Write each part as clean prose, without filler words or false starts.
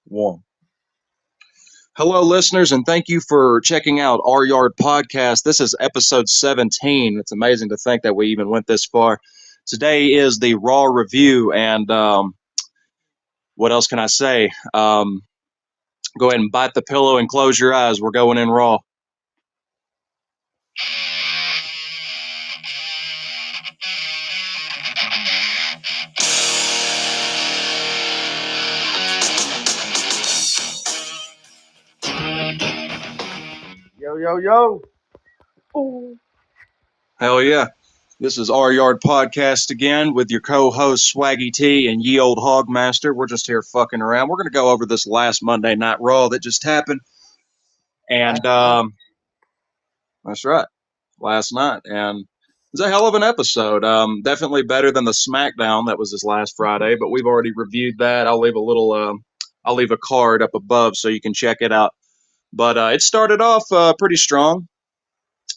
One. Hello, listeners, and thank you for checking out Our Yard Podcast. This is episode 17. It's amazing to think that we even went this far. Today is the Raw review, and what else can I say? Go ahead and bite the pillow and close your eyes. We're going in Raw. Yo, yo, yo. Ooh. Hell yeah. This is Our Yard Podcast again with your co-host Swaggy T and Ye Old Hogmaster. We're just here fucking around. We're going to go over this last Monday Night Raw that just happened. And that's right, last night. And it was a hell of an episode. Definitely better than the SmackDown that was this last Friday, but we've already reviewed that. I'll leave a card up above so you can check it out. But it started off pretty strong.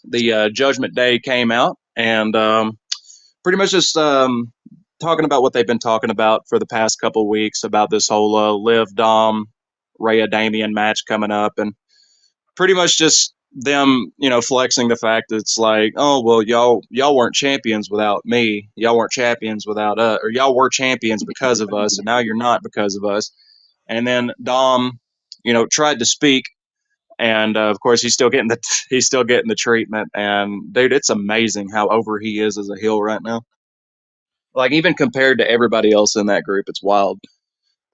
The Judgment Day came out and pretty much just talking about what they've been talking about for the past couple of weeks about this whole Liv Dom Rhea Damian match coming up, and pretty much just them, flexing the fact that it's like, oh well, y'all weren't champions without me. Y'all weren't champions without us, or y'all were champions because of us, and now you're not because of us. And then Dom, tried to speak, and of course he's still getting the treatment. And dude, it's amazing how over he is as a heel right now. Like even compared to everybody else in that group, it's wild.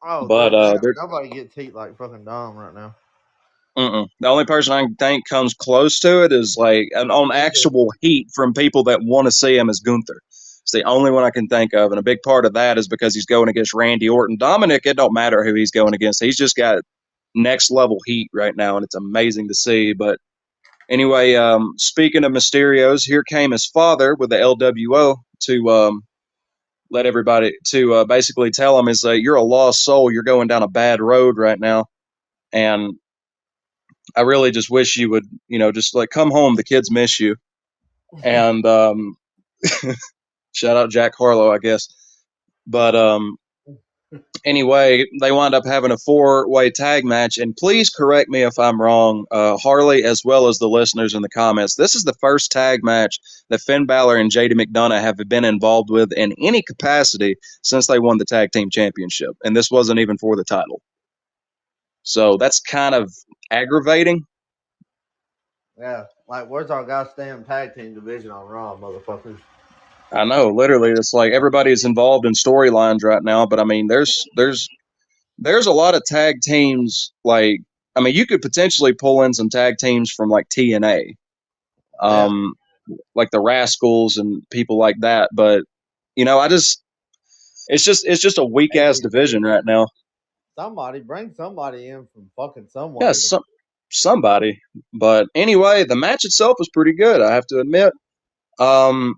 Oh, But they're nobody gets heat like fucking Dom right now. The only person I can think comes close to it is like on actual heat from people that want to see him is Gunther. It's the only one I can think of, and a big part of that is because he's going against Randy Orton. Dominic, it don't matter who he's going against; he's just got next level heat right now, and it's amazing to see. But anyway, speaking of Mysterios, here came his father with the LWO to let everybody to basically tell him is that you're a lost soul, you're going down a bad road right now, and I really just wish you would, just like come home. The kids miss you. And shout out Jack Harlow, I guess. But anyway, they wound up having a four-way tag match. And please correct me if I'm wrong, Harley, as well as the listeners in the comments. This is the first tag match that Finn Balor and JD McDonough have been involved with in any capacity since they won the tag team championship. And this wasn't even for the title. So that's kind of aggravating. Yeah, like where's our goddamn tag team division on Raw, motherfuckers? I know, literally, it's like everybody's involved in storylines right now. But I mean, there's a lot of tag teams. Like, I mean, you could potentially pull in some tag teams from like TNA, Yeah, um, like the Rascals and people like that. But I just it's just a weak ass ACC. division right now. Somebody bring somebody in from fucking Yeah, somewhere. somebody. But anyway, the match itself was pretty good, I have to admit. Um,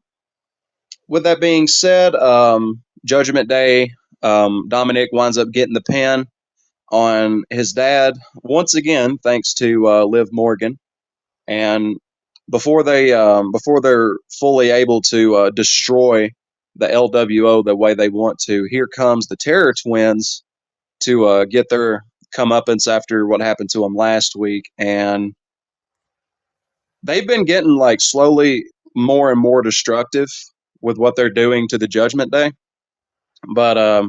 with that being said, Judgment Day, Dominic winds up getting the pin on his dad once again, thanks to Liv Morgan. And before they're fully able to destroy the LWO the way they want to, here comes the Terror Twins to get their comeuppance after what happened to them last week, and they've been getting like slowly more and more destructive with what they're doing to the Judgment Day. But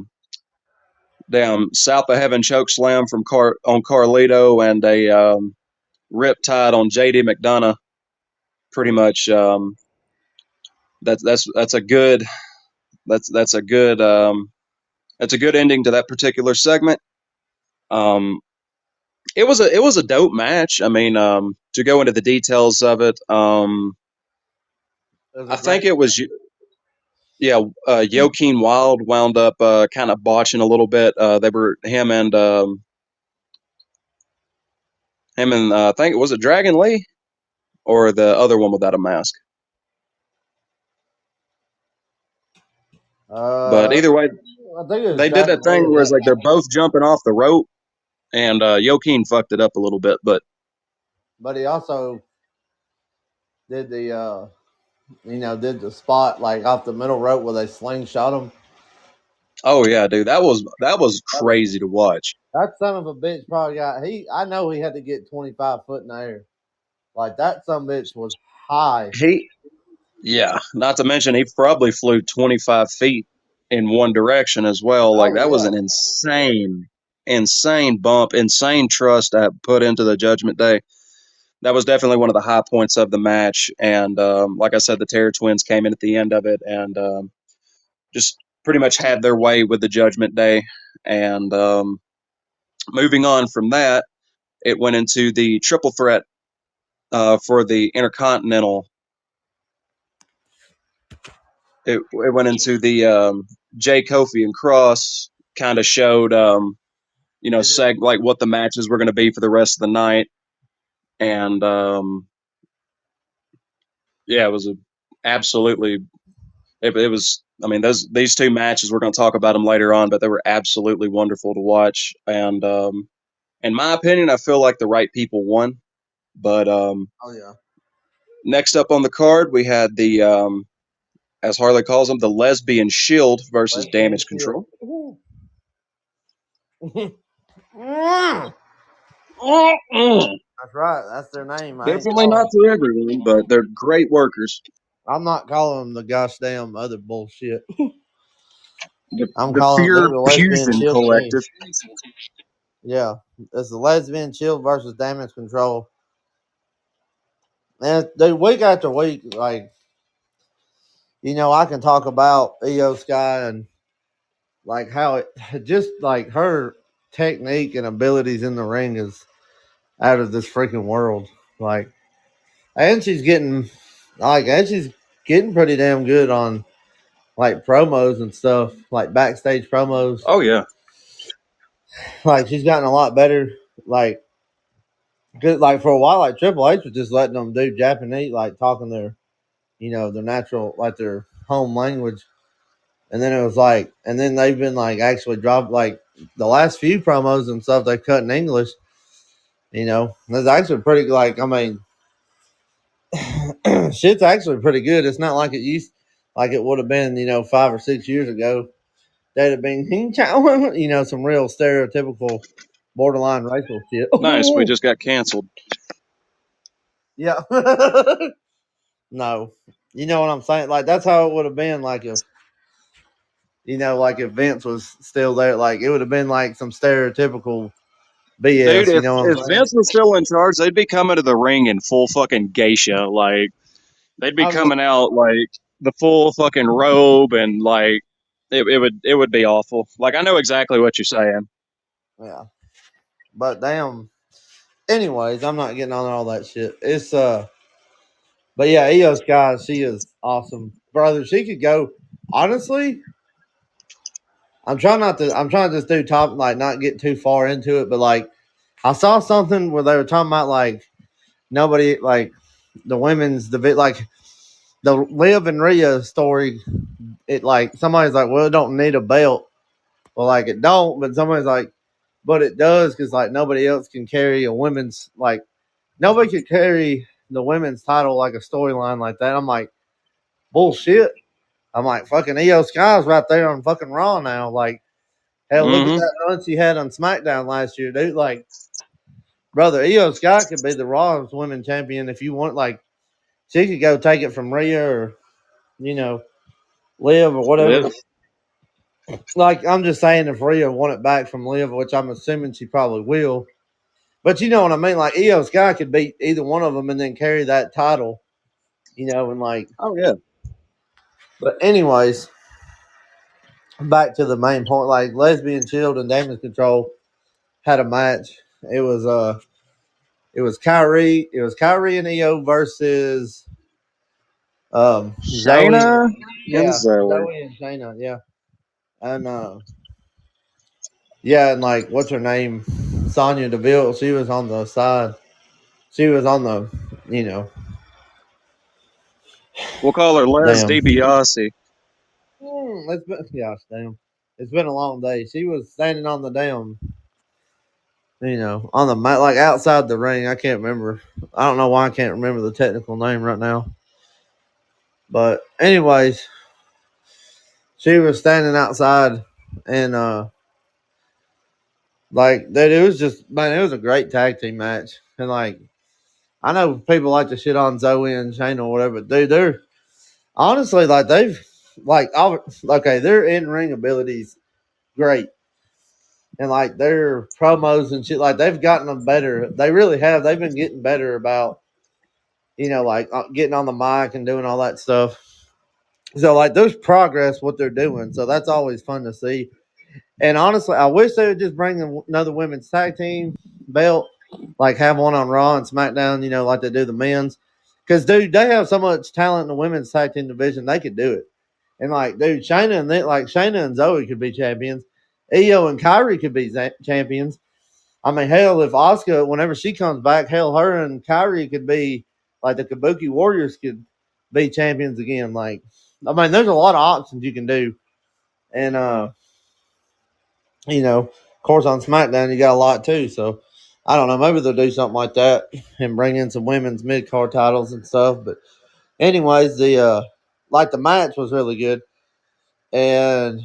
damn, South of Heaven choke slam from on Carlito and a riptide on JD McDonough. Pretty much, that's a good that's a good that's a good ending to that particular segment. Um, it was a dope match. I mean, to go into the details of it, It was I a think great. it was yeah. Joaquin Wild wound up kind of botching a little bit. They were him and I think it was it Dragon Lee or the other one without a mask. But Uh, either way, I think it was they did Dragon that Lee thing at where it's that like they're time, both jumping off the rope, and Joaquin fucked it up a little bit. But but he also did the did the spot like off the middle rope where they slingshot him. Oh yeah, dude, that was crazy to watch. That son of a bitch probably got I know he had to get 25 foot in the air. Like that son of a bitch was high. He Yeah, not to mention he probably flew 25 feet in one direction as well. Like Oh that was yeah. an insane bump, insane trust I put into the Judgment Day. That was definitely one of the high points of the match. And like I said, the Terror Twins came in at the end of it and just pretty much had their way with the Judgment Day. And moving on from that, it went into the triple threat for the Intercontinental. It went into the Jay Kofi and Cross kind of showed Is it like what the matches were going to be for the rest of the night, and yeah, it was absolutely it was. I mean, these two matches we're going to talk about them later on, but they were absolutely wonderful to watch. And in my opinion, I feel like the right people won. But oh yeah. next up on the card, we had the as Harley calls them, the Lesbian Shield versus Lesbian Damage Shield. Control. Ooh. Mm, that's right. That's their name. I ain't Definitely calling not them. for everyone, but they're great workers. I'm not calling them the gosh damn other bullshit. I'm The calling them Fear the Lesbian Fusion Shield team. Collective. Yeah. It's the Lesbian Shield versus Damage Control. And the week after week, like, I can talk about Io Sky and like how it just like her technique and abilities in the ring is out of this freaking world. Like, and she's getting pretty damn good on like promos and stuff, like backstage promos. Oh yeah, Like she's gotten a lot better. Like, good. Like for a while, like Triple H was just letting them do Japanese, like talking their natural, like their home language. And then it was like, and then they've been like actually dropped like the last few promos and stuff they cut in English. That's actually pretty. Like, I mean, shit's actually pretty good. It's not like like it would have been, 5 or 6 years ago. They'd have been, some real stereotypical, borderline racial shit. nice. We just got canceled. Yeah. No, you know what I'm saying? Like that's how it would have been. Like if like if Vince was still there, like it would have been like some stereotypical Dude, BS. You if, know what I'm if saying? Vince was still in charge, they'd be coming to the ring in full fucking geisha. Like, they'd be I mean, coming out like the full fucking robe and like it would be awful. Like, I know exactly what you're saying. yeah. But damn. Anyways, I'm not getting on all that shit. But yeah, Io Sky, she is awesome, brother. She could go. Honestly, I'm trying not to. I'm trying to just do top, like not get too far into it. But like, I saw something where they were talking about like nobody like the women's the bit like the Liv and Rhea story. It like somebody's like, well, it don't need a belt. Well, like it don't, but somebody's like, but it does because like nobody else can carry a women's like nobody could carry the women's title like a storyline like that. I'm like, bullshit. I'm like, fucking Io Sky's right there on fucking Raw now. Like, hell, look at Mm-hmm. that run she had on SmackDown last year, dude. Like, brother, Io Sky could be the Raw's women champion if you want. Like, she could go take it from Rhea or, you know, Liv or whatever. Live. Like, I'm just saying if Rhea won it back from Liv, which I'm assuming she probably will. But you know what I mean? Like, Io Sky could beat either one of them and then carry that title, and like, Oh yeah. but anyways, back to the main point. Like, Lesbian Shield and Damage Control had a match. It was Kyrie and Io versus Zoe. Shayna and Yeah, Zoe. Zoe and Shayna. Yeah, and yeah, and like what's her name, Sonya Deville. She was on the side. She was on the, you know, We'll call her Les damn. DiBiase. It's been gosh damn. It's been a long day. She was standing on the damn, on the mat, like outside the ring. I can't remember. I don't know why I can't remember the technical name right now. But anyways, she was standing outside And like dude, it was just man, it was a great tag team match. And like I know people like to shit on Zoe and Shayna or whatever, but dude, they're honestly like they've like okay, their in ring abilities great. And like their promos and shit, like they've gotten them better. They really have. They've been getting better about like getting on the mic and doing all that stuff. So like there's progress what they're doing. So that's always fun to see. And honestly, I wish they would just bring another women's tag team belt, like have one on Raw and SmackDown, like they do the men's. Because dude, they have so much talent in the women's tag team division, they could do it. And like, dude, Shayna and Zoe could be champions. Io and Kyrie could be champions. I mean, hell, if Asuka, whenever she comes back, hell, her and Kyrie could be like the Kabuki Warriors could be champions again. Like, I mean, there's a lot of options you can do. And of course, on SmackDown, you got a lot too. So I don't know. Maybe they'll do something like that and bring in some women's mid card titles and stuff. But anyways, the match was really good, and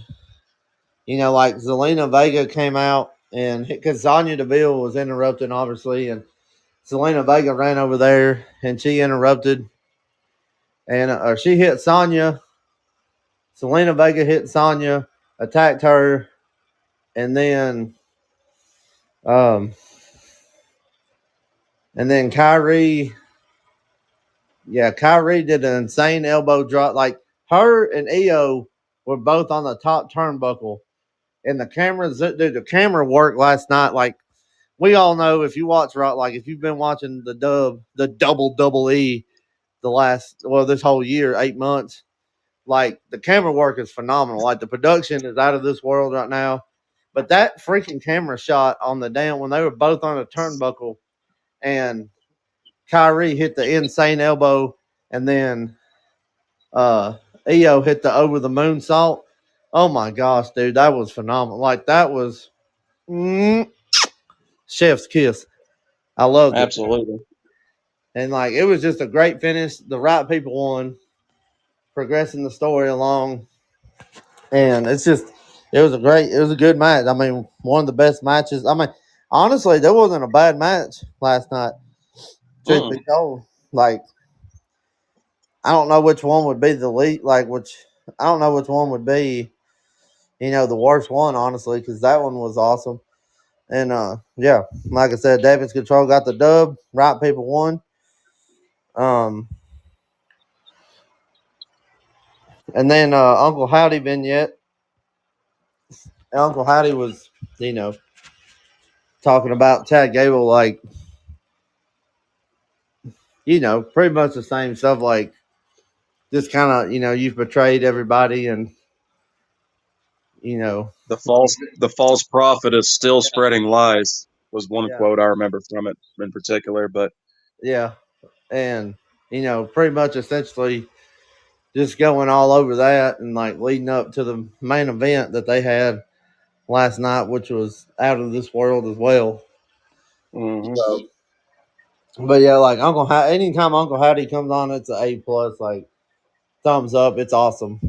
like Zelina Vega came out and because Sonya Deville was interrupting obviously, and Zelina Vega ran over there and she interrupted, and or she hit Sonya. Zelina Vega hit Sonya, attacked her, and then um Kyrie. Yeah, Kyrie did an insane elbow drop. Like her and Io were both on the top turnbuckle, and the cameras, dude, the camera work last night. Like we all know, if you watch Raw, like if you've been watching the double E, this whole year, 8 months, like the camera work is phenomenal. Like the production is out of this world right now. But that freaking camera shot on the damn when they were both on a turnbuckle and Kyrie hit the insane elbow and then Io hit the over the moonsault. Oh my gosh, dude, that was phenomenal. Like that was chef's kiss. I loved it, Absolutely. and like it was just a great finish. The right people won, progressing the story along, and it was a good match. I mean, one of the best matches. I mean, honestly, there wasn't a bad match last night. Truth be Mm. told, like I don't know which one would be the lead. I don't know which one would be the worst one, honestly, because that one was awesome. And yeah, like I said, David's Control got the dub. Right people won. Um, and then Uncle Howdy vignette. Uncle Howdy was, you know, talking about Chad Gable, like, pretty much the same stuff. Like, just kind of, you've betrayed everybody, and you know, The false prophet is still spreading lies was one yeah, quote I remember from it in particular. But yeah, and pretty much essentially just going all over that and like leading up to the main event that they had last night, which was out of this world as well. mhm. So, but yeah, like anytime Uncle Howdy comes on, it's an A plus, like thumbs up. It's awesome.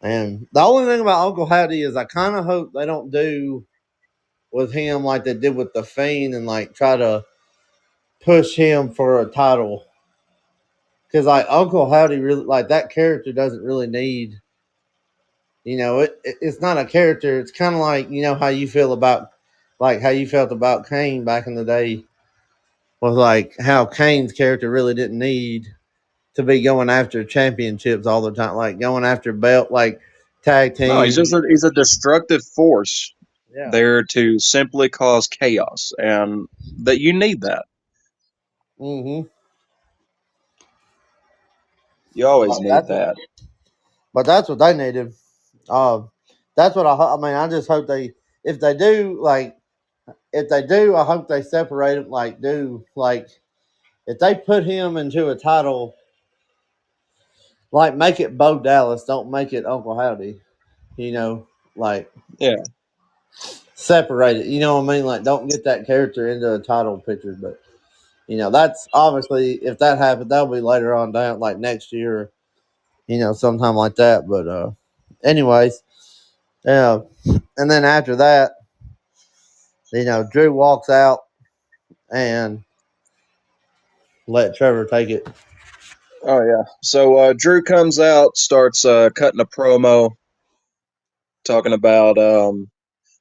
And the only thing about Uncle Howdy is I kind of hope they don't do with him like they did with the Fiend and like try to push him for a title. Because like Uncle Howdy really like that character doesn't really need, it's not a character. It's kind of like how you feel about like how you felt about Kane back in the day was like how Kane's character really didn't need to be going after championships all the time, like going after belt, like tag No, he's team. just he's a destructive force Yeah. there to simply cause chaos, and that you need that. Mm-hmm. You always But need that's what, that. but that's what they needed. Um, that's what I mean. I just hope if they do, I hope they separate him. Like, do like if they put him into a title, like make it Bo Dallas. Don't make it Uncle Howdy. You know, like Yeah. separate it. You know what I mean? Like, don't get that character into a title picture. But that's obviously if that happens, that'll be later on down, like next year. Sometime like that. But anyways, Yeah, and then after that, Drew walks out and let Trevor take it. Oh yeah. So Drew comes out, starts cutting a promo, talking about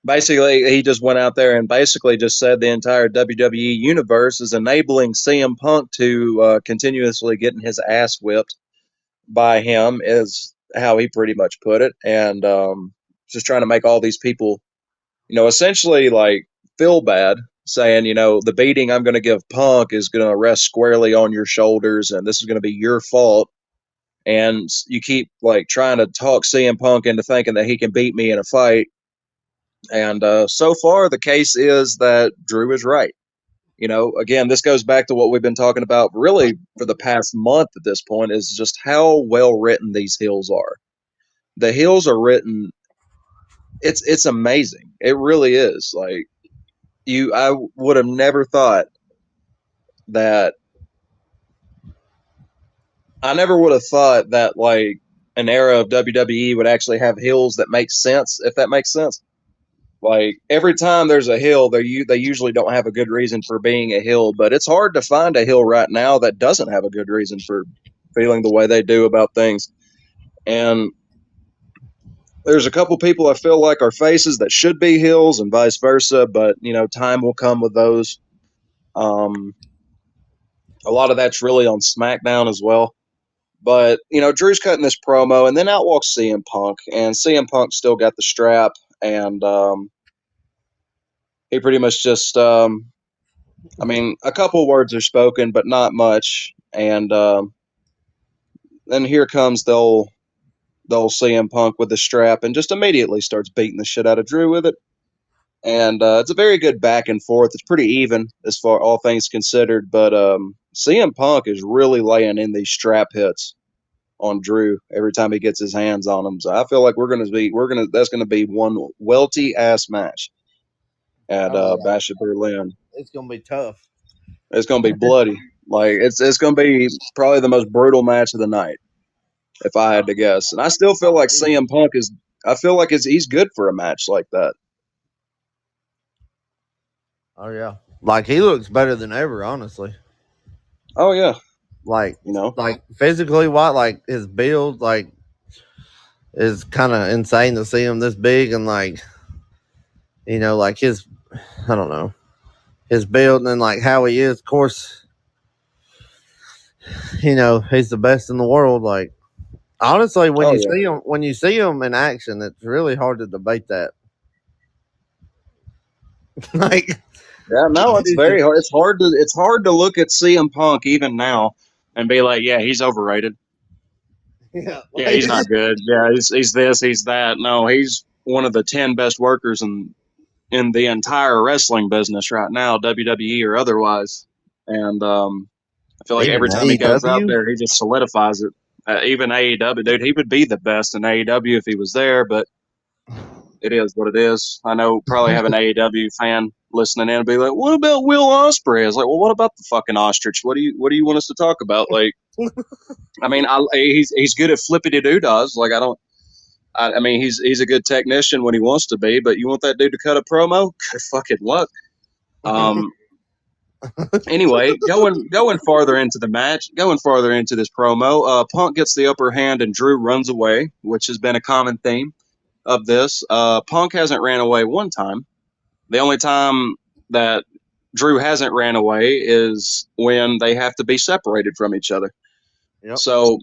basically he just went out there and basically just said the entire WWE universe is enabling CM Punk to continuously getting his ass whipped by him, is how he pretty much put it, and just trying to make all these people, essentially like feel bad, saying, the beating I'm going to give Punk is going to rest squarely on your shoulders, and this is going to be your fault. And you keep like trying to talk CM Punk into thinking that he can beat me in a fight. And so far, the case is that Drew is right. Again, this goes back to what we've been talking about really for the past month at this point, is just how well written these heels are. The heels are written, it's amazing. It really is. Like, I would have never thought that I never would have thought that like an era of WWE would actually have heels that make sense, if that makes sense. Like every time there's a hill, they usually don't have a good reason for being a hill, but it's hard to find a hill right now that doesn't have a good reason for feeling the way they do about things. And there's a couple people I feel like are faces that should be hills, and vice versa. But time will come with those. Um, a lot of that's really on SmackDown as well. But Drew's cutting this promo, and then out walks CM Punk, and CM Punk still got the strap, and he pretty much just I mean, a couple words are spoken, but not much. And then here comes the old CM Punk with the strap, and just immediately starts beating the shit out of Drew with it. And it's a very good back and forth. It's pretty even as far all things considered. But CM Punk is really laying in these strap hits on Drew every time he gets his hands on him. So I feel like that's gonna be one welty ass match at Oh yeah, Bash at Berlin. it's gonna be tough. It's gonna be bloody. Like it's gonna be probably the most brutal match of the night, if I had to guess. And I still feel like CM Punk is. I feel like he's good for a match like that. Oh yeah, like he looks better than ever. Honestly, Oh yeah, like you know. physically, what like his build is kind of insane to see him this big and like his I don't know his build and like how he is. Of course, he's the best in the world. Like honestly, Oh yeah. when you see him in action, it's really hard to debate that. like Yeah, no, it's he's very just hard. It's hard to look at CM Punk even now and be like, yeah, he's overrated. yeah, Yeah, he's not good. Yeah, he's this, he's that. No, he's one of the 10 best workers in the entire wrestling business right now, WWE or otherwise. And I feel like even every time he goes out AEW. there, he just solidifies it. Even AEW, dude, he would be the best in AEW if he was there, but it is what it is. I know probably have an AEW fan listening in and be like, "What about Will Ospreay?" I was like, "Well, what about the fucking ostrich? What do you want us to talk about?" Like, I mean, he's good at flippity doodads. Like, I don't. I mean, he's a good technician when he wants to be, but you want that dude to cut a promo? Good fucking luck. Um, anyway, going farther into the match, going farther into this promo, Punk gets the upper hand and Drew runs away, which has been a common theme of this. Punk hasn't ran away one time. The only time that Drew hasn't ran away is when they have to be separated from each other. Yep. So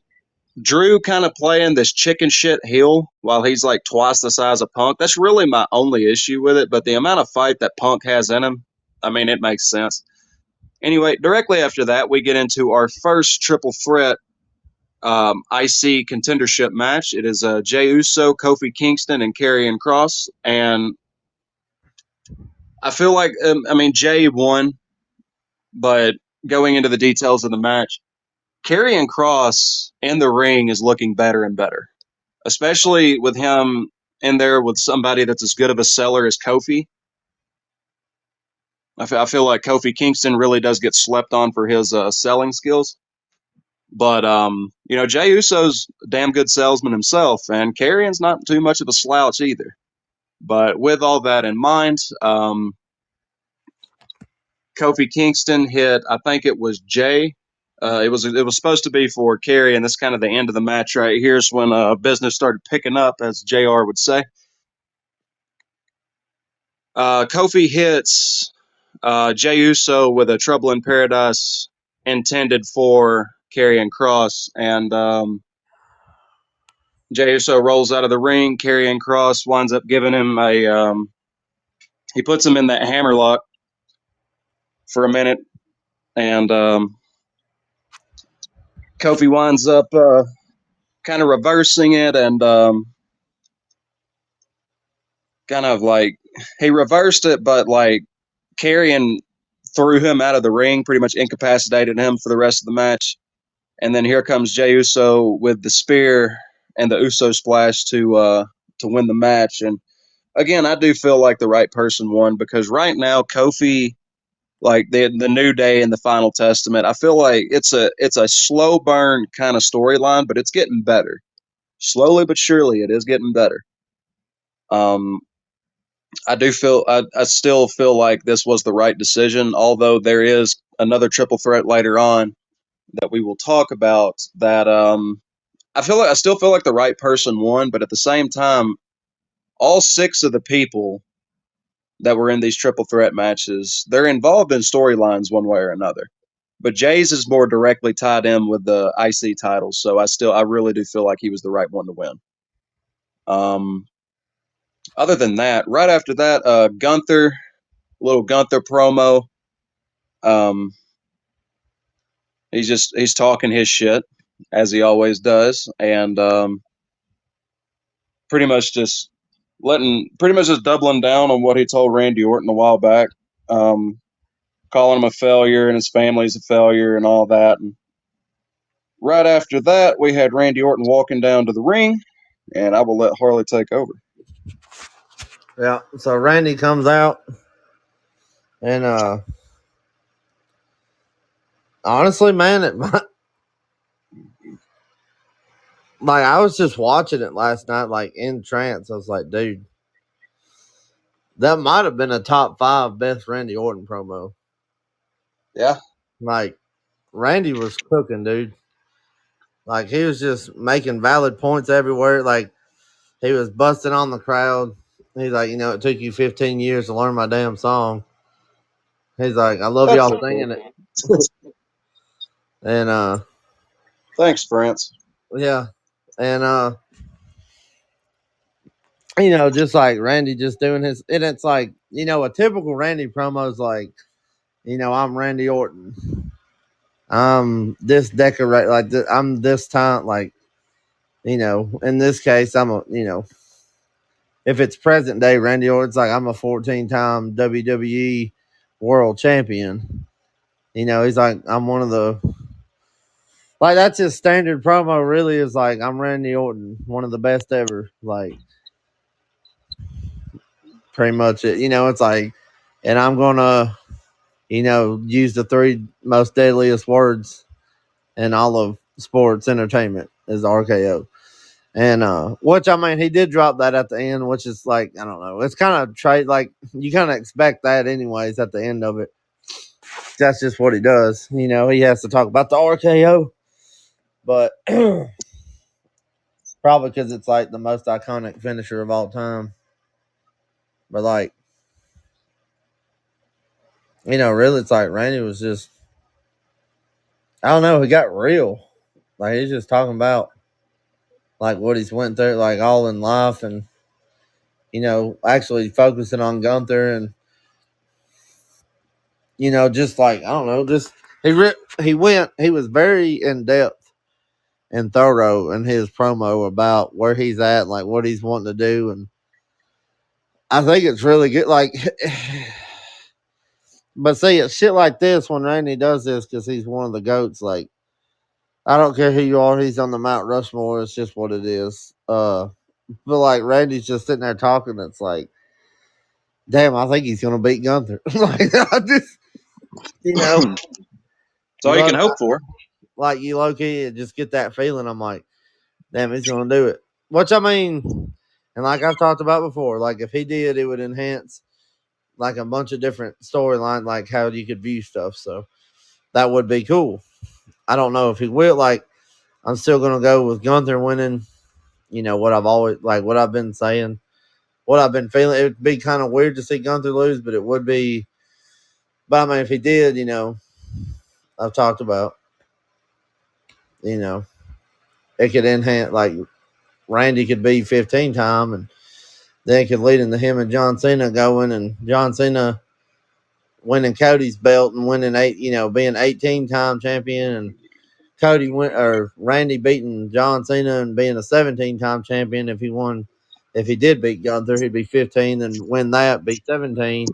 Drew kind of playing this chicken shit heel while he's like twice the size of Punk. That's really my only issue with it. But the amount of fight that Punk has in him, I mean, it makes sense. Anyway, directly after that, we get into our first triple threat IC contendership match. It is Jey Uso, Kofi Kingston, and Karrion Kross. And I feel like, I mean, Jey won, but going into the details of the match, Karrion Kross in the ring is looking better and better, especially with him in there with somebody that's as good of a seller as Kofi. I feel like Kofi Kingston really does get slept on for his selling skills. But Jey Uso's a damn good salesman himself, and Karrion's not too much of a slouch either. But with all that in mind, Kofi Kingston hit, I think it was Jay. It was supposed to be for Kerry, and that's kind of the end of the match right here. Is when business started picking up, as Jr. would say. Kofi hits Jey Uso with a Trouble in Paradise intended for Karrion Kross, and Jey Uso rolls out of the ring. Karrion Kross winds up giving him a he puts him in that hammerlock for a minute, and Kofi winds up kind of reversing it and kind of like he reversed it, but like Karrion threw him out of the ring, pretty much incapacitated him for the rest of the match. And then here comes Jey Uso with the spear and the Uso splash to win the match. And again, I do feel like the right person won because right now Kofi, like the New Day and the Final Testament, I feel like it's a slow burn kind of storyline, but it's getting better. Slowly but surely, it is getting better. Um, I still feel like this was the right decision, although there is another triple threat later on that we will talk about that I still feel like the right person won, but at the same time, all six of the people that were in these triple threat matches, they're involved in storylines one way or another. But Jay's is more directly tied in with the IC titles, so I really do feel like he was the right one to win. Um, Other than that, right after that, Gunther, little Gunther promo. Um, he's talking his shit as he always does, and pretty much just doubling down on what he told Randy Orton a while back, um, calling him a failure and his family's a failure and all that. And right after that, we had Randy Orton walking down to the ring, and I will let Harley take over. Yeah. So Randy comes out, and honestly, man, like I was just watching it last night, like in trance. I was like, dude, that might have been a top 5 best Randy Orton promo. Yeah. Like Randy was cooking, dude. Like he was just making valid points everywhere. Like he was busting on the crowd. He's like, it took you 15 years to learn my damn song. He's like, I love That's y'all so singing cool. it. And Thanks, France. yeah. And just like Randy just doing his, and it's like, a typical Randy promo is like, I'm Randy Orton. I'm this decorate, like I'm this talent, like, in this case, I'm a, if it's present day, Randy Orton's like, I'm a 14-time WWE world champion. He's like, I'm one of the, like, that's his standard promo, really, is like, I'm Randy Orton, one of the best ever. Like, pretty much it. It's like, and I'm going to, use the 3 most deadliest words in all of sports entertainment is RKO. And which I mean, he did drop that at the end, which is like, I don't know, it's kind of trade, like you kind of expect that anyways at the end of it. That's just what he does. He has to talk about the RKO, but probably because it's like the most iconic finisher of all time. But like, really, it's like Randy was just, I don't know, he got real. Like he's just talking about like what he's went through, like all in life, and actually focusing on Gunther, and just like, I don't know, just he was very in depth and thorough in his promo about where he's at, like what he's wanting to do, and I think it's really good. Like, but see, it's shit like this when Randy does this because he's one of the goats. Like, I don't care who you are, he's on the Mount Rushmore. It's just what it is. But like Randy's just sitting there talking. It's like, damn, I think he's gonna beat Gunther. Like, I just, you know, That's you all you look can hope for. like you low key just get that feeling. I'm like, damn, he's gonna do it. Which I mean, And like I've talked about before, like if he did, it would enhance like a bunch of different storyline, like how you could view stuff. So that would be cool. I don't know if he will. Like I'm still gonna go with Gunther winning. You know what I've always like what I've been saying, what I've been feeling. It would be kind of weird to see Gunther lose, but it would be. But I mean, if he did, I've talked about, you know, it could enhance like Randy could be 15 time, and then it could lead into him and John Cena going, and John Cena winning Cody's belt and winning being 18-time champion, and Cody went or Randy beating John Cena and being a 17-time champion. If he did beat Gunther, he'd be 15 and win that, be 17.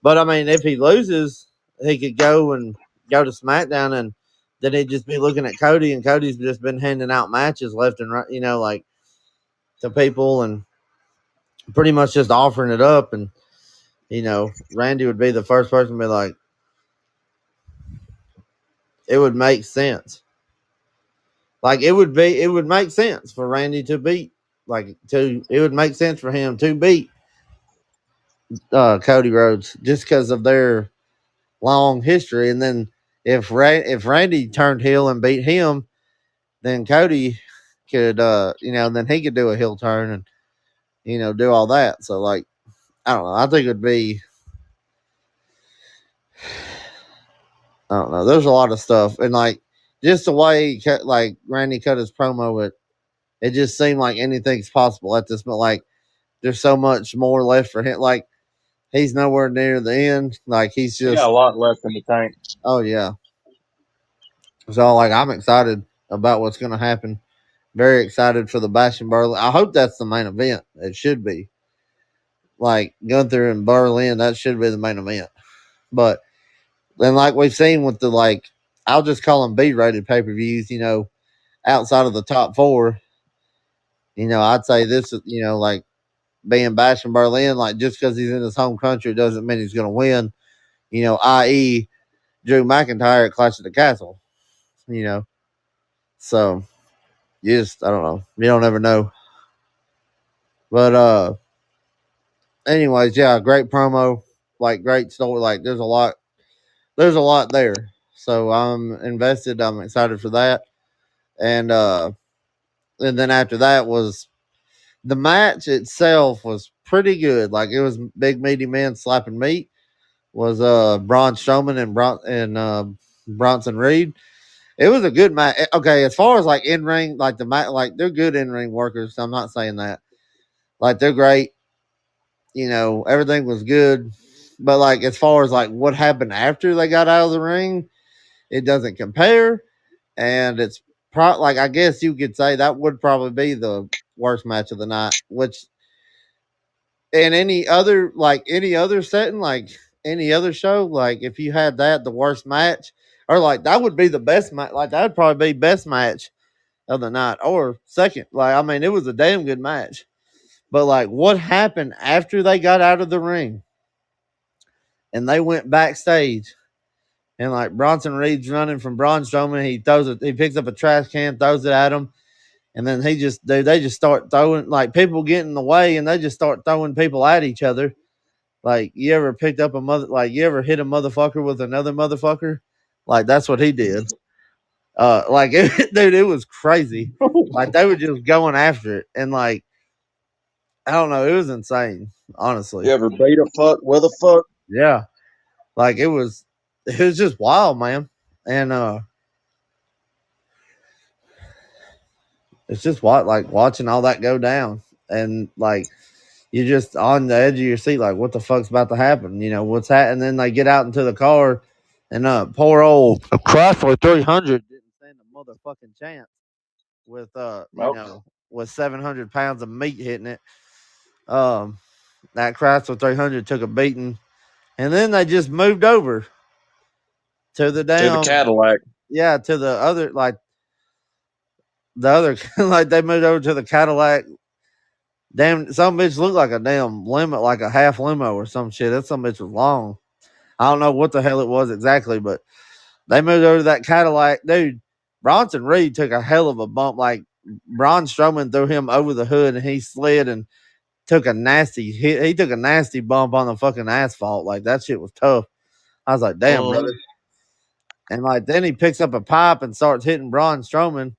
But I mean, if he loses, he could go to SmackDown, and then he'd just be looking at Cody, and Cody's just been handing out matches left and right, like to people, and pretty much just offering it up. And Randy would be the first person to be like, it would make sense. Like it would make sense for Randy to beat, it would make sense for him to beat Cody Rhodes just because of their long history. And then if Randy turned heel and beat him, then Cody could then he could do a heel turn and do all that. So like I don't know. I think it'd be I don't know. There's a lot of stuff, and like just the way Randy cut his promo, it just seemed like anything's possible at this. But like there's so much more left for him. Like he's nowhere near the end. Like he's He got just a lot left in the tank. oh yeah. So like I'm excited about what's going to happen. Very excited for the Bash in Berlin. I hope that's the main event. It should be like Gunther and Berlin. That should be the main event. But then like we've seen with the I'll just call them B-rated pay-per-views. Outside of the top four. I'd say this is like being Bash in Berlin. Like just because he's in his home country doesn't mean he's going to win. I.e. Drew McIntyre at Clash of the Castle. So I don't know. You don't ever know. But anyways, yeah, great promo, like great story. Like there's a lot there. So I'm invested. I'm excited for that. And then after that was the match itself was pretty good. Like it was big meaty men slapping meat. Was Braun Strowman and Bronson Reed. It was a good match. Okay, as far as like in ring, like the match, like they're good in ring workers. I'm not saying that. Like they're great. Everything was good. But like as far as like what happened after they got out of the ring, it doesn't compare. And it's like I guess you could say that would probably be the worst match of the night. Which in any other setting, like any other show, like if you had that the worst match, or like that would be the best match. Like that would probably be best match of the night or second. Like I mean, it was a damn good match. But like what happened after they got out of the ring and they went backstage and like Bronson Reed's running from Braun Strowman, he picks up a trash can, throws it at him, and then they just start throwing like people get in the way and they just start throwing people at each other. Like you ever you ever hit a motherfucker with another motherfucker? Like that's what he did. Dude, it was crazy. Like they were just going after it, and like I don't know, it was insane, You honestly. ever beat a fuck with a fuck? Yeah, like it was just wild, man, and it's just like watching all that go down, and like you're just on the edge of your seat, like what the fuck's about to happen? What's happening? Then they get out into the car, and poor old Chrysler 300 didn't stand a motherfucking chance with Nope. with 700 pounds of meat hitting it. Um, that Chrysler 300 took a beating, and then they just moved over to the To the damn Cadillac. yeah to the other like they moved over to the Cadillac. Damn, some bitch looked like a damn limit, like a half limo or some shit. That some bitch was long. I don't know what the hell it was exactly, but they moved over to that Cadillac. Dude, Bronson Reed took a hell of a bump. Like Braun Strowman threw him over the hood, and he slid and took a nasty hit. He took a nasty bump on the fucking asphalt. Like that shit was tough. I was like, damn, Mhm. brother. And like then he picks up a pipe and starts hitting Braun Strowman.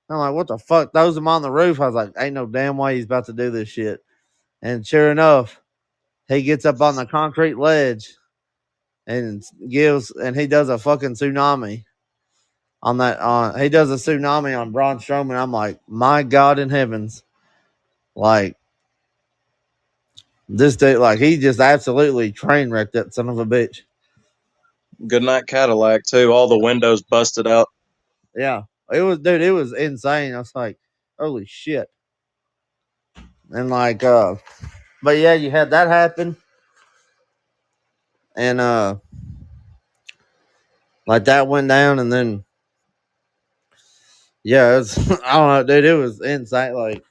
I'm like, what the fuck? Throws him on the roof. I was like, ain't no damn way he's about to do this shit. And sure enough, he gets up on the concrete ledge and he does a fucking tsunami on that. He does a tsunami on Braun Strowman. I'm like, my God in heavens, like this dude, like he just absolutely train wrecked that son of a bitch. Goodnight Cadillac too. All the windows busted out. Yeah, it was, dude. It was insane. I was like, holy shit. And like, but yeah, you had that happen, and like that went down, and then yeah, it's I don't know, dude. It was insane. Like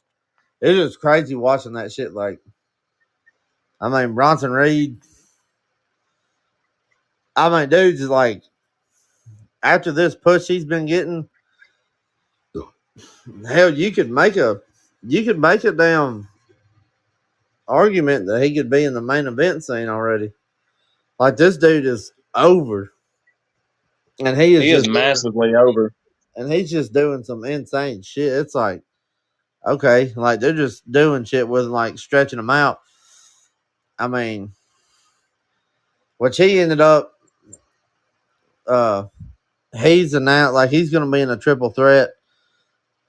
it was just crazy watching that shit. Like, I mean, Bronson Reed. I mean, dude's like after this push he's been getting, hell, you could make a damn argument that he could be in the main event scene already. Like this dude is over, and He is massively over. he's just doing some insane shit. It's like okay, like they're just doing shit with like stretching them out. I mean, which he ended up, uh, he's announced like he's going to be in a triple threat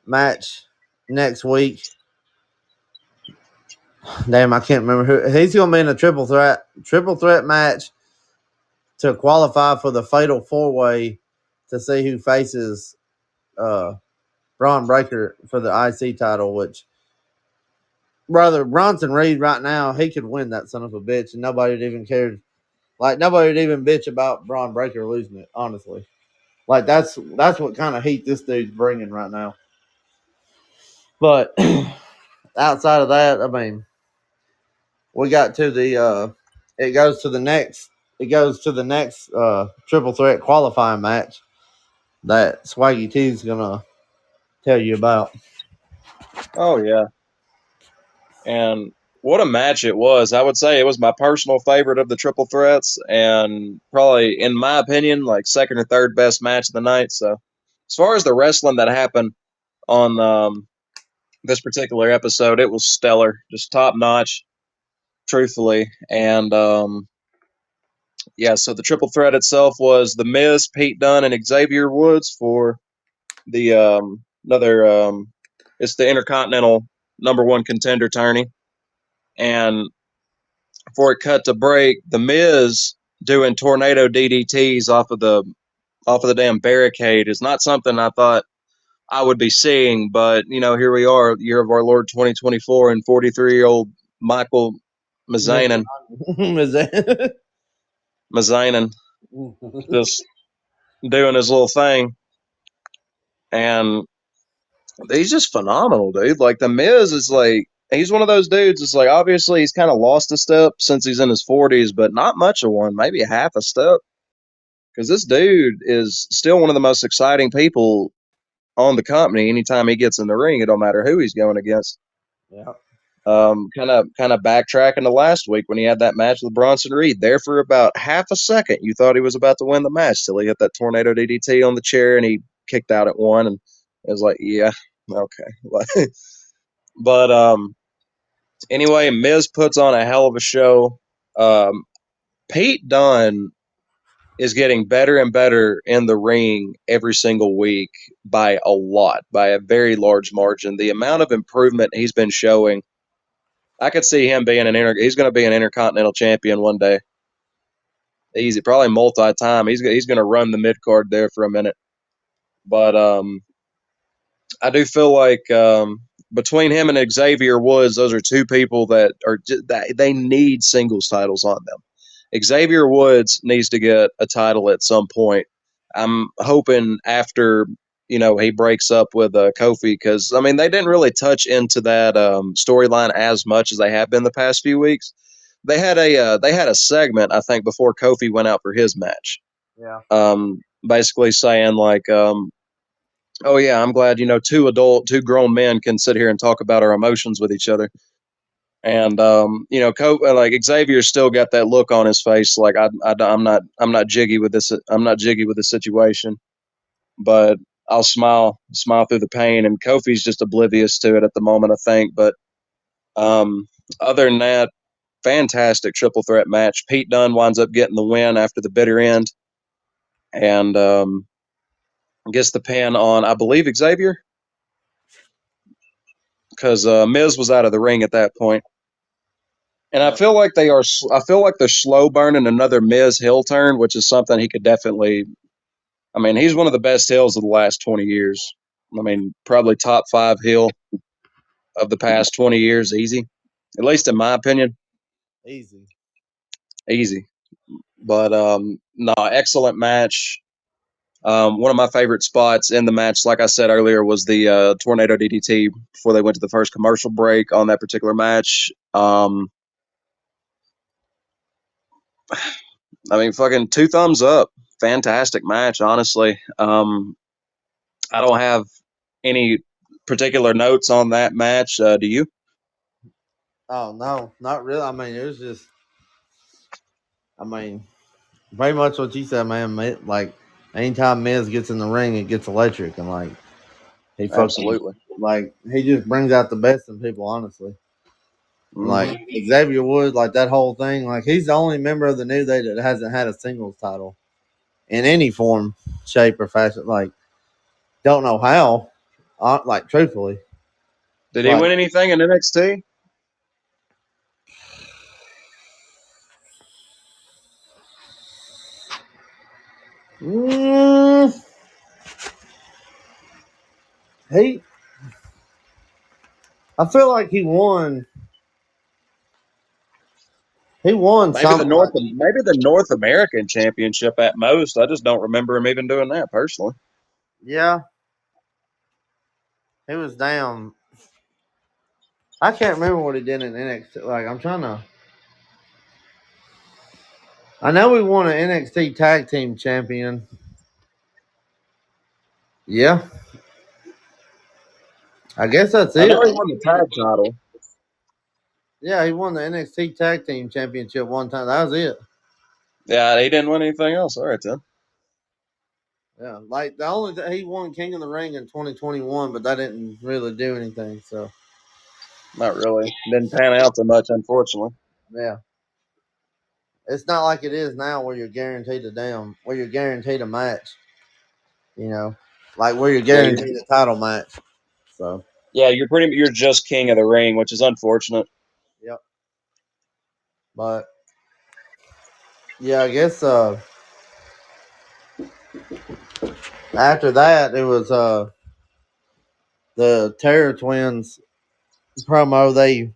match next week. Damn, I can't remember who he's going to be in a triple threat match to qualify for the fatal four way to see who faces uh Braun Breaker for the IC title. Which brother Bronson Reed right now he could win that son of a bitch and nobody would even care. Like nobody would even bitch about Braun Breaker losing it. Honestly, like that's what kind of heat this dude's bringing right now. But outside of that, I mean, we got to the it goes to the next triple threat qualifying match that Swaggy T is gonna tell you about. Oh yeah, and what a match it was. I would say it was my personal favorite of the triple threats, and probably, in my opinion, like second or third best match of the night. So, as far as the wrestling that happened on this particular episode, it was stellar, just top notch, truthfully. And yeah, so the triple threat itself was The Miz, Pete Dunne, and Xavier Woods for the another. It's the Intercontinental number one contender tourney, and before it cut to break, The Miz doing tornado DDTs off of the damn barricade is not something I thought I would be seeing, but here we are, year of our Lord 2024, and 43-year-old Michael Mazanin, Mazanin just doing his little thing, and he's just phenomenal, dude. Like the Miz is like he's one of those dudes. It's like obviously he's kind of lost a step since he's in his 40s, but not much of one, maybe a half a step. Because this dude is still one of the most exciting people on the company. Anytime he gets in the ring, it don't matter who he's going against. Yeah. Kind of backtracking to last week when he had that match with Bronson Reed. There for about half a second, you thought he was about to win the match till he hit that tornado DDT on the chair and he kicked out at one, and it was like, yeah, okay. But anyway, Miz puts on a hell of a show. Um, Pete Dunne is getting better and better in the ring every single week by a lot, by a very large margin. The amount of improvement he's been showing, I could see him being he's going to be an intercontinental champion one day. Easy, probably multi-time. He's going to run the mid card there for a minute. But I do feel like between him and Xavier Woods, those are two people that they need singles titles on them. Xavier Woods needs to get a title at some point. I'm hoping after he breaks up with Kofi, because I mean they didn't really touch into that storyline as much as they have been the past few weeks. They had a segment I think before Kofi went out for his match, Yeah. basically saying like Oh yeah, I'm glad two grown men can sit here and talk about our emotions with each other. And like Xavier's still got that look on his face, like I'm not jiggy with this. I'm not jiggy with the situation, but I'll smile through the pain. And Kofi's just oblivious to it at the moment, I think. But um, other than that, fantastic triple threat match. Pete Dunne winds up getting the win after the bitter end, and gets the pin on, I believe, Xavier, because Miz was out of the ring at that point. And I Yep. feel like they are. I feel like they're slow burning another Miz heel turn, which is something he could definitely. I mean, he's one of the best heels of the last 20 years. I mean, probably top five heel of the past 20 years, easy. At least in my opinion, Easy. easy. But no, excellent match. One of my favorite spots in the match, like I said earlier, was the tornado DDT before they went to the first commercial break on that particular match. I mean, fucking two thumbs up. Fantastic match, honestly. I don't have any particular notes on that match. Do you? Oh no, not really. I mean, it was just. I mean, very much what you said, man. Like, anytime Miz gets in the ring, it gets electric, and like he fucking Absolutely. like he just brings out the best in people, honestly. And Hmm. like Xavier Woods, like that whole thing, like he's the only member of the New Day that hasn't had a singles title in any form, shape, or fashion. Like, don't know how. Like, truthfully, Did he like, win anything in NXT? mm, he. I feel like he won. He won something. Maybe the North American Championship at most. I just don't remember him even doing that personally. Yeah, he was damn. I can't remember what he did in NXT. Like, I'm trying to. I know he won an NXT Tag Team Champion. Yeah, I guess that's I know it. he won the tag title. Yeah, he won the NXT Tag Team Championship one time. That was it. Yeah, he didn't win anything else. All right then. Yeah, like the only he won King of the Ring in 2021, but that didn't really do anything. So Not really. Didn't pan out so much, unfortunately. yeah, it's not like it is now where you're guaranteed a match. You know, like where you're Yeah, you're, guaranteed a title match. So you're just king of the ring, which is unfortunate. yep, but yeah, I guess after that it was the Terror Twins promo. They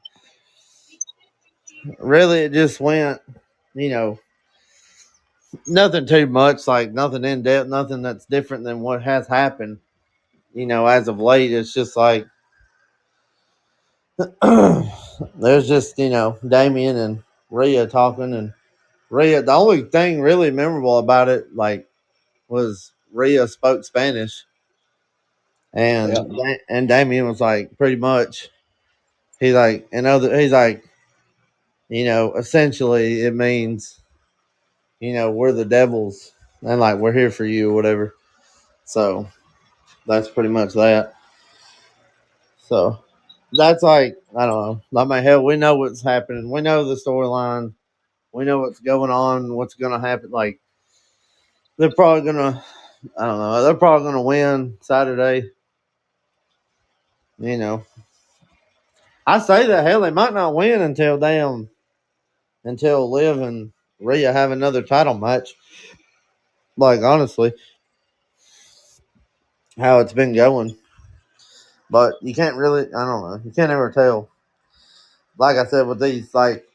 really it just went, you know, nothing too much, like nothing in depth, nothing that's different than what has happened. You know, as of late, it's just like there's just Damien and Rhea talking, and Rhea. The only thing really memorable about it, like, was Rhea spoke Spanish, Yeah, and Damien was like pretty much he's like essentially it means we're the devils and like we're here for you or whatever. So that's pretty much that. So that's like I don't know. Like my hell, we know what's happening. We know the storyline. We know what's going on. What's going to happen? Like they're probably gonna. I don't know. They're probably gonna win Saturday. You know, I say that hell they might not win until Liv and Rhea have another title match. Like honestly, how it's been going, but you can't really. I don't know. You can't ever tell. Like I said with these, like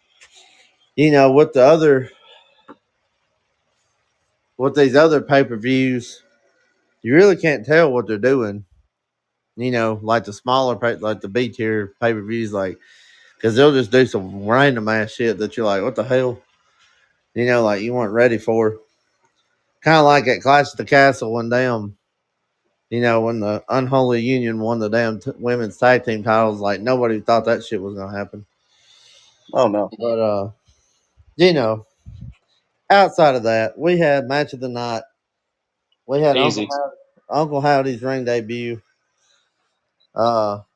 with these other pay per views, you really can't tell what they're doing. Like the smaller, like the B tier pay per views, like because they'll just do some random ass shit that you're like, what the hell? Like you weren't ready for. Kind of like at Clash of the Castle when damn, when the Unholy Union won the damn women's tag team titles, like nobody thought that shit was gonna happen. Oh no, But you know, outside of that, we had match of the night. We had easy. Uncle Howdy's ring debut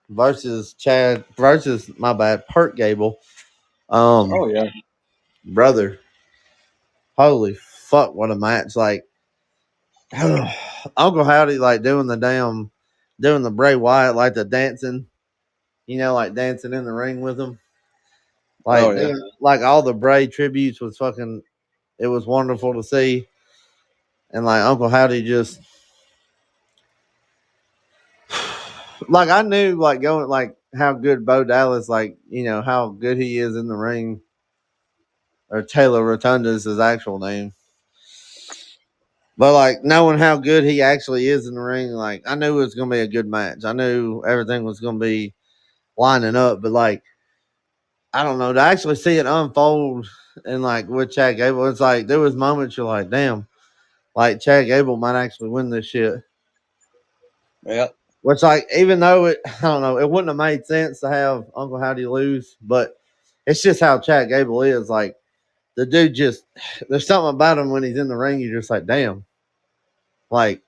versus Chad versus my bad Perk Gable. Oh yeah, Brother, holy fuck, what a match! Like Uncle Howdy, like doing the Bray Wyatt, like the dancing, like dancing in the ring with him, oh like yeah, like all the Bray tributes was fucking. It was wonderful to see, and like Uncle Howdy just like I knew like going like how good Bo Dallas like how good he is in the ring, or Taylor Rotunda is his actual name. But like knowing how good he actually is in the ring, like I knew it was gonna be a good match. I knew everything was gonna be lining up, but like I don't know, to actually see it unfold and like with Chad Gable, it's like there was moments you're like, damn, like Chad Gable might actually win this shit. yeah. Which like even though it I don't know, it wouldn't have made sense to have Uncle Howdy lose, but it's just how Chad Gable is. Like the dude just there's something about him when he's in the ring, you're just like, damn, like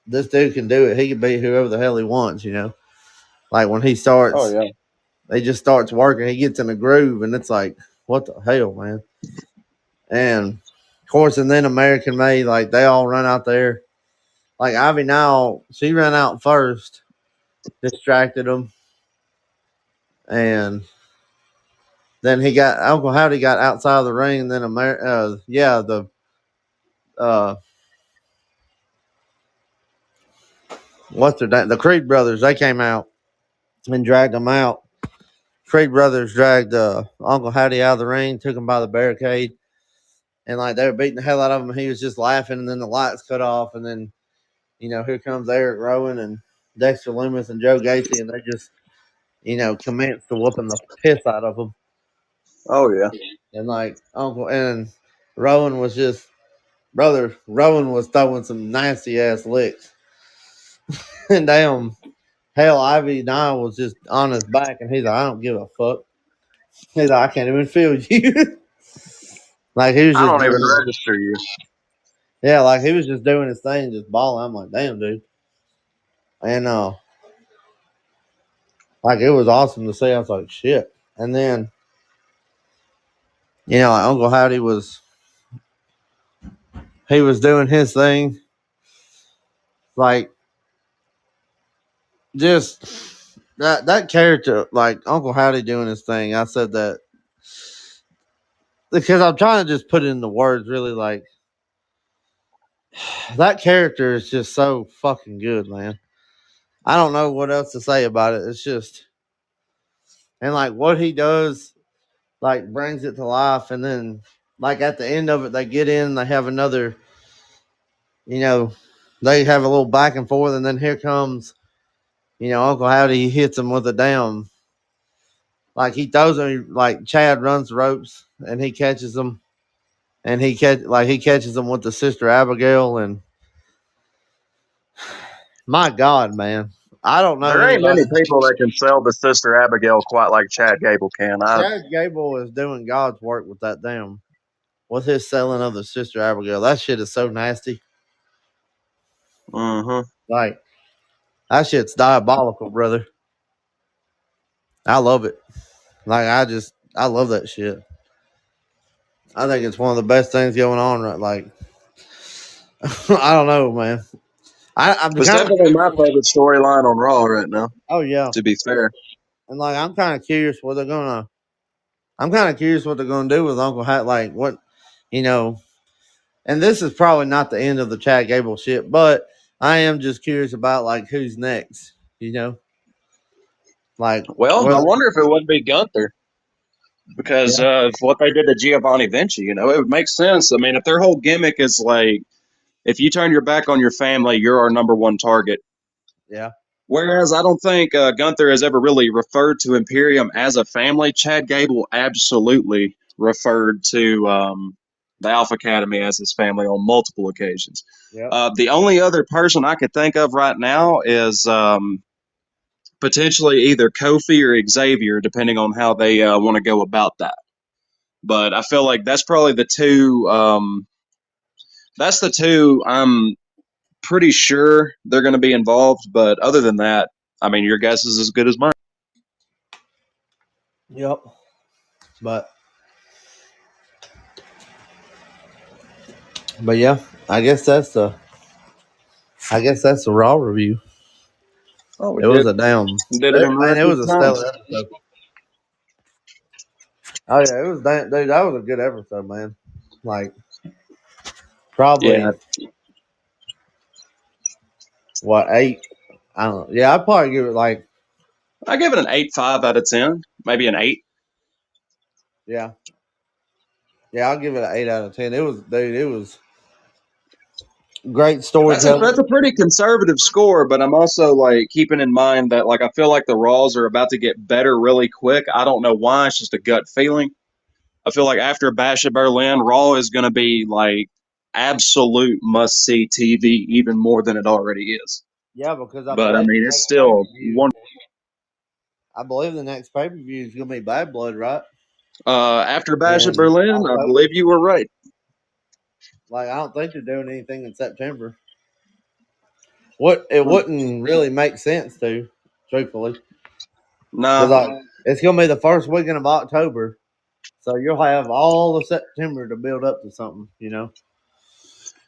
this dude can do it. He can beat whoever the hell he wants. Like when he Oh starts, yeah. he just starts working. He gets in a groove, and it's like, what the hell, man? And of course, and then American Made, like they all run out there. Like Ivy now, she ran out first, distracted him, and then he got Uncle Howdy got outside of the ring, and then uh, what's their name? The Creed brothers, they came out and dragged him out. Creed brothers dragged Uncle Howdy out of the ring, took him by the barricade, and like they were beating the hell out of him. And he was just laughing, and then the lights cut off, and then here comes Eric Rowan and Dexter Loomis and Joe Gacy, and they just commenced to whooping the piss out of him. Oh yeah. And like Uncle and Rowan was just brother Rowan was throwing some nasty ass licks, and damn hell Ivy Nile was just on his back, and he's like, I don't give a fuck. He's like, I can't even feel you. Like he was I just don't even doing, register you. yeah, like he was just doing his thing, just balling. I'm like, damn, dude. And like it was awesome to see. I was like, shit. And then like Uncle Howdy he was doing his thing, like just that character, like Uncle Howdy doing his thing. I said that because I'm trying to just put it into words, really. Like that character is just so fucking good, man. I don't know what else to say about it. It's just and like what he does, like brings it to life, and then like at the end of it, they get in, they have another, you know, they have a little back and forth, and then here comes, Uncle Howdy. He hits him with a damn, like he throws him, like Chad runs the ropes, and he catches him, and he catches him with the Sister Abigail, and my God, man, I don't know There ain't anybody. many people that can sell the Sister Abigail quite like Chad Gable can. Chad Gable is doing God's work with that damn, with his selling of the Sister Abigail. That shit is so nasty. Mm-hmm. Like that shit's diabolical, brother. I love it. Like I love that shit. I think it's one of the best things going on. Right, like I don't know, man. I'm It's kind of definitely my favorite storyline on Raw right now. oh yeah, To be fair. and like I'm kind of curious what they're gonna. I'm kind of curious what they're gonna do with Uncle Hat. Like what, you know. And this is probably not the end of the Chad Gable shit, but I am just curious about like who's next. You know, like Well, I well, wonder if it wouldn't be Gunther because yeah, of what they did to Giovanni Vinci. It would make sense. I mean, if their whole gimmick is like, if you turn your back on your family, you're our number one target. yeah, Whereas I don't think Gunther has ever really referred to Imperium as a family. Chad Gable absolutely referred to. The Alpha Academy as his family on multiple occasions. Yep. The only other person I could think of right now is potentially either Kofi or Xavier, depending on how they want to go about that. But I feel like that's probably the two. That's the two I'm pretty sure they're going to be involved. But other than that, I mean, your guess is as good as mine. Yep. But yeah, I guess that's the Raw review. Oh, we It was did a damn did it in man. It record was a time. stellar episode. Oh yeah, it was damn, dude. That was a good episode, man. Like Yeah, probably what 8? I don't know. Yeah, I'd probably give it like I give it an 8.5 out of 10, maybe an 8. yeah. I'll give it an 8 out of 10. It was dude. It was great storytelling. That's a pretty conservative score, but I'm also like keeping in mind that like I feel like the Raws are about to get better really quick. I don't know why, it's just a gut feeling. I feel like after Bash at Berlin, Raw is going to be like absolute must see TV even more than it already is. Yeah, because I But I believe mean, the it's next pay per still view. one. I believe the next pay per view is gonna be Bad Blood, right? After Bash at In Berlin, I October. believe you were right. Like I don't think they're doing anything in September. What it wouldn't really make sense to, truthfully, because Nah, like it's gonna be the first weekend of October, so you'll have all of September to build up to something. You know?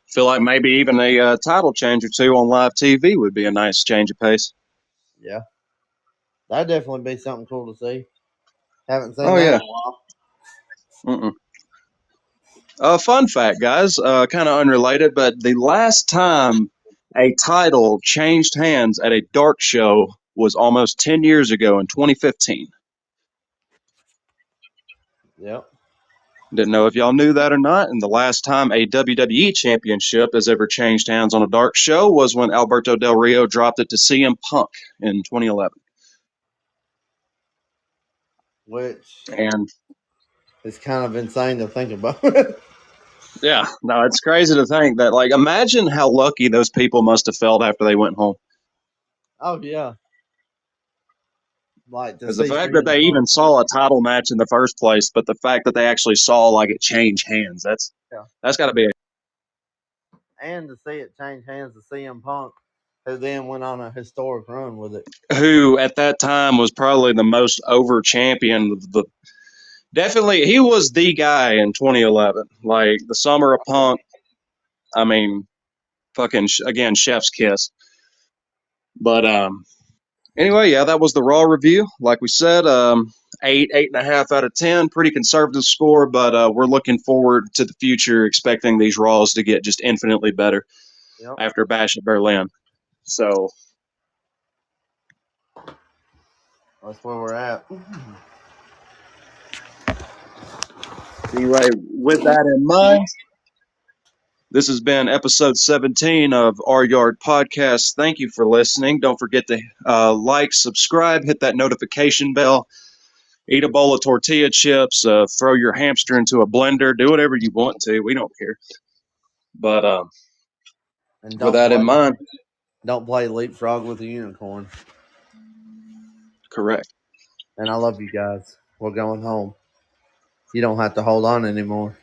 feel like maybe even a title change or two on live TV would be a nice change of pace. Yeah, that'd definitely be something cool to see. Haven't seen Oh that in yeah. a while. Mm-mm. Fun fact, guys, kind of unrelated, but the last time a title changed hands at a dark show was almost 10 years ago in 2015. Yep. Didn't know if y'all knew that or not. And the last time a WWE championship has ever changed hands on a dark show was when Alberto Del Rio dropped it to CM Punk in 2011. Which And is kind of insane to think about. yeah, no, it's crazy to think that, like, imagine how lucky those people must have felt after they went home. Oh yeah, like to Because the see fact that CM they Punk. even saw a title match in the first place, but the fact that they actually saw like it change hands, Yeah. that's got to be And to see it change hands to CM Punk, who then went on a historic run with it. who at that time was probably the most over champion. Definitely, he was the guy in 2011. Like the summer of Punk. I mean, fucking again, chef's kiss. But anyway, yeah, that was the Raw review. Like we said, 8.5 out of 10, pretty conservative score. But we're looking forward to the future, expecting these Raws to get just infinitely better Yep. after Bash at Berlin. So That's where we're at. anyway, with that in mind, this has been episode 17 of Our Yard Podcast. Thank you for listening. Don't forget to like, subscribe, hit that notification bell, eat a bowl of tortilla chips, throw your hamster into a blender, do whatever you want to. We don't care. But And with that in mind, don't play leapfrog with a unicorn. correct. And I love you guys. We're going home. You don't have to hold on anymore.